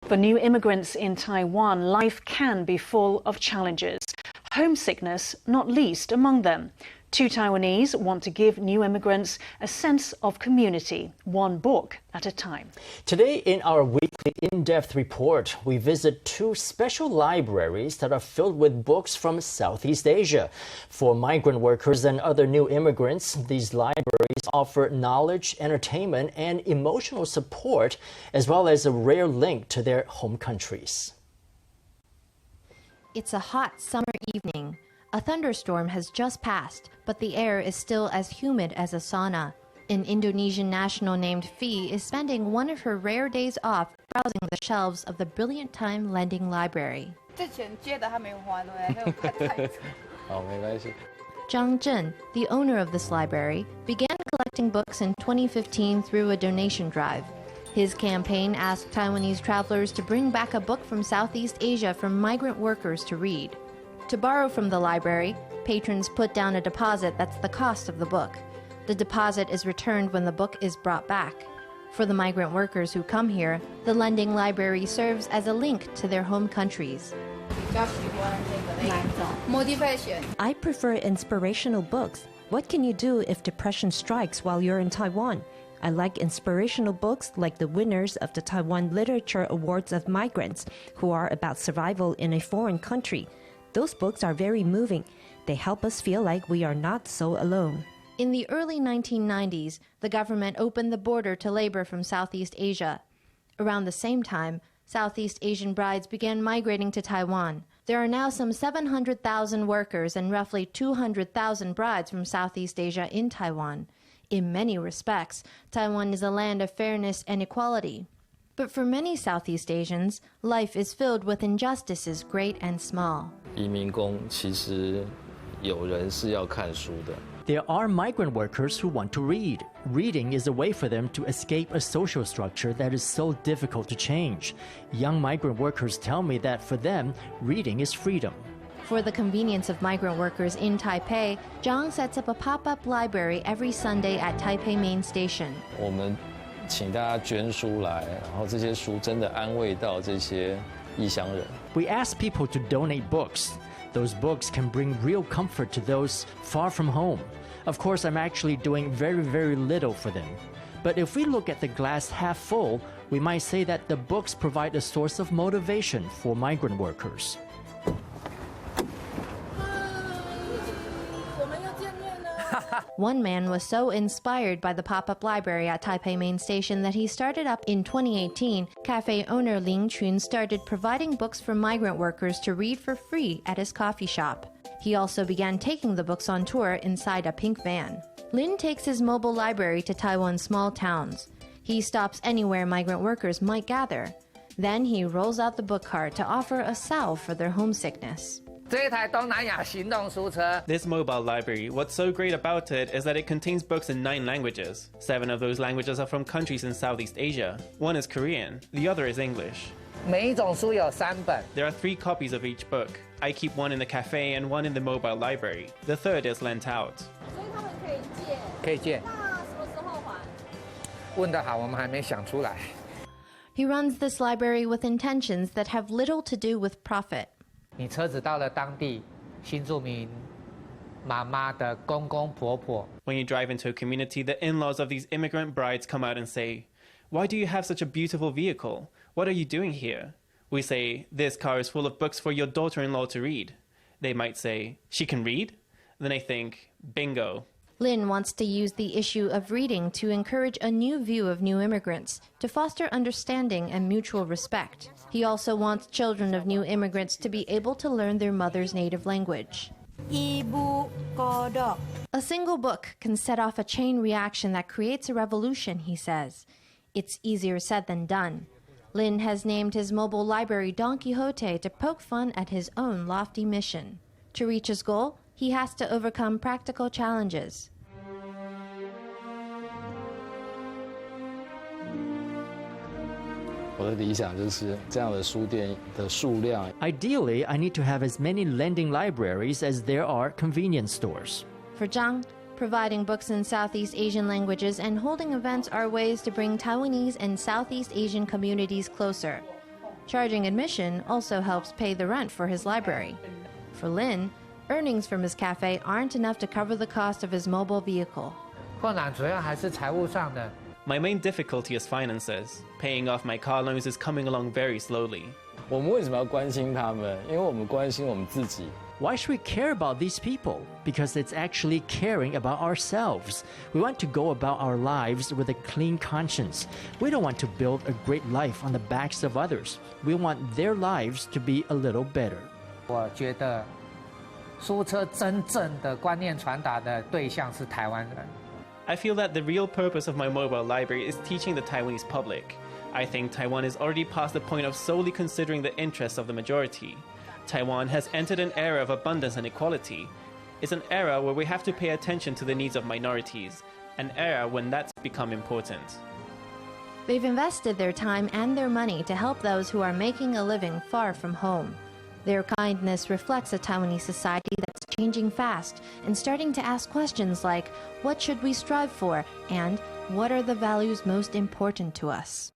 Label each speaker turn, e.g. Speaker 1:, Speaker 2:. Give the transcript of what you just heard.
Speaker 1: For new immigrants in Taiwan, life can be full of challenges. Homesickness not least among them. Two Taiwanese want to give new immigrants a sense of community, one book at a time.
Speaker 2: Today in our weekly in-depth report, we visit two special libraries that are filled with books from Southeast Asia. For migrant workers and other new immigrants, these libraries offer knowledge, entertainment, and emotional support, as well as a rare link to their home countries.
Speaker 3: It's a hot summer evening. A thunderstorm has just passed, but the air is still as humid as a sauna. An Indonesian national named Fee is spending one of her rare days off browsing the shelves of the Brilliant Time Lending Library. Zhang Zhen, the owner of this library, began collecting books in 2015 through a donation drive. His campaign asked Taiwanese travelers to bring back a book from Southeast Asia for migrant workers to read. To borrow from the library, patrons put down a deposit that's the cost of the book. The deposit is returned when the book is brought back. For the migrant workers who come here, the lending library serves as a link to their home countries.
Speaker 4: I prefer inspirational books. What can you do if depression strikes while you're in Taiwan? I like inspirational books like the winners of the Taiwan Literature Awards of Migrants, who are about survival in a foreign country. Those books are very moving. They help us feel like we are not so alone.
Speaker 3: In the early 1990s, the government opened the border to labor from Southeast Asia. Around the same time, Southeast Asian brides began migrating to Taiwan. There are now some 700,000 workers and roughly 200,000 brides from Southeast Asia in Taiwan. In many respects, Taiwan is a land of fairness and equality. But for many Southeast Asians, life is filled with injustices great and small.
Speaker 2: There are migrant workers who want to read. Reading is a way for them to escape a social structure that is so difficult to change. Young migrant workers tell me that for them, reading is freedom.
Speaker 3: For the convenience of migrant workers in Taipei, Zhang sets up a pop-up library every Sunday at Taipei Main Station.
Speaker 2: We ask people to donate books. Those books can bring real comfort to those far from home. Of course, I'm actually doing very, very little for them. But if we look at the glass half full, we might say that the books provide a source of motivation for migrant workers.
Speaker 3: One man was so inspired by the pop-up library at Taipei Main Station that he started up in 2018. Cafe owner Ling Chun started providing books for migrant workers to read for free at his coffee shop. He also began taking the books on tour inside a pink van. Lin takes his mobile library to Taiwan's small towns. He stops anywhere migrant workers might gather. Then he rolls out the book cart to offer a salve for their homesickness.
Speaker 5: This mobile library, what's so great about it is that it contains books in 9 languages. 7 of those languages are from countries in Southeast Asia. One is Korean, the other is English. There are 3 copies of each book. I keep one in the cafe and one in the mobile library. The third is lent out.
Speaker 3: He runs this library with intentions that have little to do with profit.
Speaker 6: When
Speaker 5: you drive into a community, the in-laws of these immigrant brides come out and say, "Why do you have such a beautiful vehicle? What are you doing here?" We say, "This car is full of books for your daughter-in-law to read." They might say, "She can read?" Then I think, bingo.
Speaker 3: Lin wants to use the issue of reading to encourage a new view of new immigrants, to foster understanding and mutual respect. He also wants children of new immigrants to be able to learn their mother's native language. A single book can set off a chain reaction that creates a revolution, he says. It's easier said than done. Lin has named his mobile library Don Quixote to poke fun at his own lofty mission. To reach his goal, he has to overcome practical challenges.
Speaker 2: Ideally, I need to have as many lending libraries as there are convenience stores.
Speaker 3: For Zhang, providing books in Southeast Asian languages and holding events are ways to bring Taiwanese and Southeast Asian communities closer. Charging admission also helps pay the rent for his library. For Lin, earnings from his cafe aren't enough to cover the cost of his mobile vehicle.
Speaker 6: 困难主要还是财务上的。
Speaker 5: My main difficulty is finances. Paying off my car loans is coming along very slowly.
Speaker 7: 我们为什么要关心他们？因为我们关心我们自己。
Speaker 2: Why should we care about these people? Because it's actually caring about ourselves. We want to go about our lives with a clean conscience. We don't want to build a great life on the backs of others. We want their lives to be a little better.
Speaker 6: 我觉得书车真正的观念传达的对象是台湾人。
Speaker 5: I feel that the real purpose of my mobile library is teaching the Taiwanese public. I think Taiwan is already past the point of solely considering the interests of the majority. Taiwan has entered an era of abundance and equality. It's an era where we have to pay attention to the needs of minorities, an era when that's become important.
Speaker 3: They've invested their time and their money to help those who are making a living far from home. Their kindness reflects a Taiwanese society that's changing fast and starting to ask questions like, what should we strive for? And what are the values most important to us?